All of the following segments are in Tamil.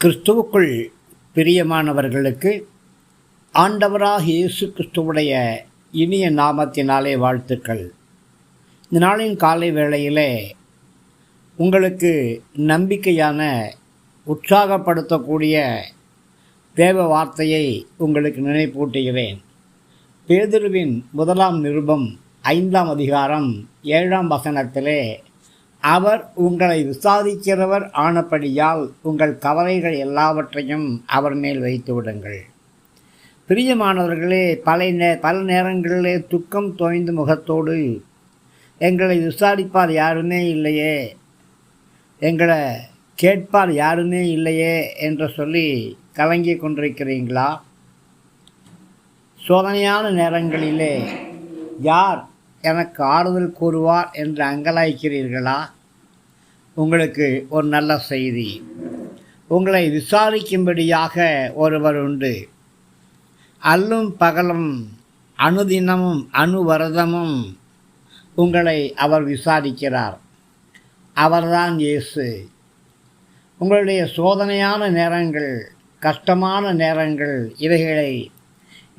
கிறிஸ்துவுக்குள் பிரியமானவர்களுக்கு ஆண்டவராக இயேசு கிறிஸ்துவுடைய இனிய நாமத்தினாலே வாழ்த்துக்கள். இந்த நாளின் காலை வேளையிலே உங்களுக்கு நம்பிக்கையான உற்சாகப்படுத்தக்கூடிய தேவ வார்த்தையை உங்களுக்கு நினைப்பூட்டுகிறேன். பேதுருவின் 1 நிருபம் 5 அதிகாரம் 7 வசனத்திலே, அவர் உங்களை விசாரிக்கிறவர் ஆனபடியால் உங்கள் கவலைகள் எல்லாவற்றையும் அவர் மேல் வைத்து விடுங்கள். பிரியமானவர்களே, பல நேரங்களிலே துக்கம் தோய்ந்த முகத்தோடு எங்களை விசாரிப்பார் யாருமே இல்லையே, எங்களை கேட்பார் யாருமே இல்லையே என்று சொல்லி கலங்கி கொண்டிருக்கிறீங்களா? சோதனையான நேரங்களிலே யார் எனக்கு ஆறுதல் கூறுவார் என்று அங்கலாய்க்கிறீர்களா? உங்களுக்கு ஒரு நல்ல செய்தி. உங்களை விசாரிக்கும்படியாக ஒருவர் உண்டு. அல்லும் பகலும் அனுதினமும் அணுவரதமும் உங்களை அவர் விசாரிக்கிறார். அவர்தான் இயேசு. உங்களுடைய சோதனையான நேரங்கள், கஷ்டமான நேரங்கள், இவைகளை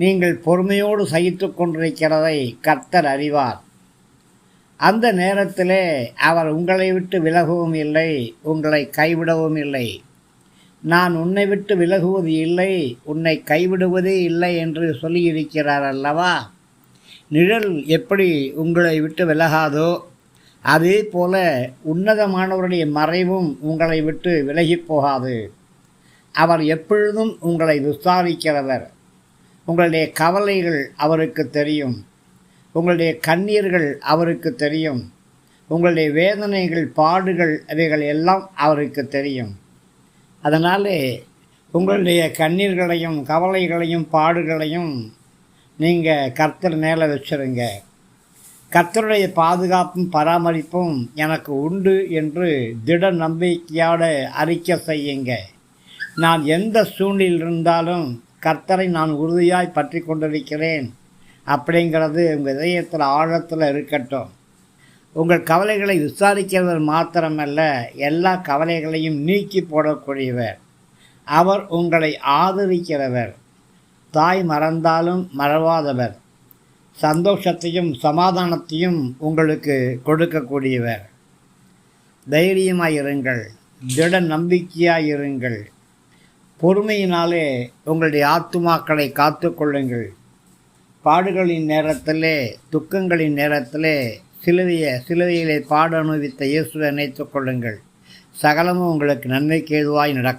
நீங்கள் பொறுமையோடு சகித்து கொண்டிருக்கிறதை கர்த்தர் அறிவார். அந்த நேரத்திலே அவர் உங்களை விட்டு விலகவும் இல்லை, உங்களை கைவிடவும் இல்லை. நான் உன்னை விட்டு விலகுவது இல்லை, உன்னை கைவிடுவதே இல்லை என்று சொல்லியிருக்கிறார் அல்லவா? நிழல் எப்படி உங்களை விட்டு விலகாதோ, அதே போல உன்னதமானவருடைய மறைவும் உங்களை விட்டு விலகி போகாது. அவர் எப்பொழுதும் உங்களை விசாரிக்கிறவர். உங்களுடைய கவலைகள் அவருக்கு தெரியும், உங்களுடைய கண்ணீர்கள் அவருக்கு தெரியும், உங்களுடைய வேதனைகள், பாடுகள், அவைகள் எல்லாம் அவருக்கு தெரியும். அதனாலே உங்களுடைய கண்ணீர்களையும் கவலைகளையும் பாடுகளையும் நீங்கள் கர்த்தர் மேலே வச்சுருங்க. கர்த்தருடைய பாதுகாப்பும் பராமரிப்பும் எனக்கு உண்டு என்று திட நம்பிக்கையோடு அறிக்கை செய்யுங்க. நான் எந்த சூழ்நிலையில் இருந்தாலும் கர்த்தரை நான் உறுதியாய் பற்றி கொண்டிருக்கிறேன் அப்படிங்கிறது உங்கள் இதயத்தில் ஆழத்தில் இருக்கட்டும். உங்கள் கவலைகளை விசாரிக்கிறவர் மாத்திரமல்ல, எல்லா கவலைகளையும் நீக்கி போடக்கூடியவர். அவர் உங்களை ஆதரிக்கிறவர். தாய் மறந்தாலும் மறவாதவர். சந்தோஷத்தையும் சமாதானத்தையும் உங்களுக்கு கொடுக்கக்கூடியவர். தைரியமாயிருங்கள், திட நம்பிக்கையாயிருங்கள். பொறுமையினாலே உங்களுடைய ஆத்துமாக்களை காத்து கொள்ளுங்கள். பாடுகளின் நேரத்திலே, துக்கங்களின் நேரத்திலே சிலுவையிலே பாடு அனுபவித்த இயேசுவை நினைத்து கொள்ளுங்கள். சகலமும் உங்களுக்கு நன்மைக்கு ஏதுவாய் நடக்கும்.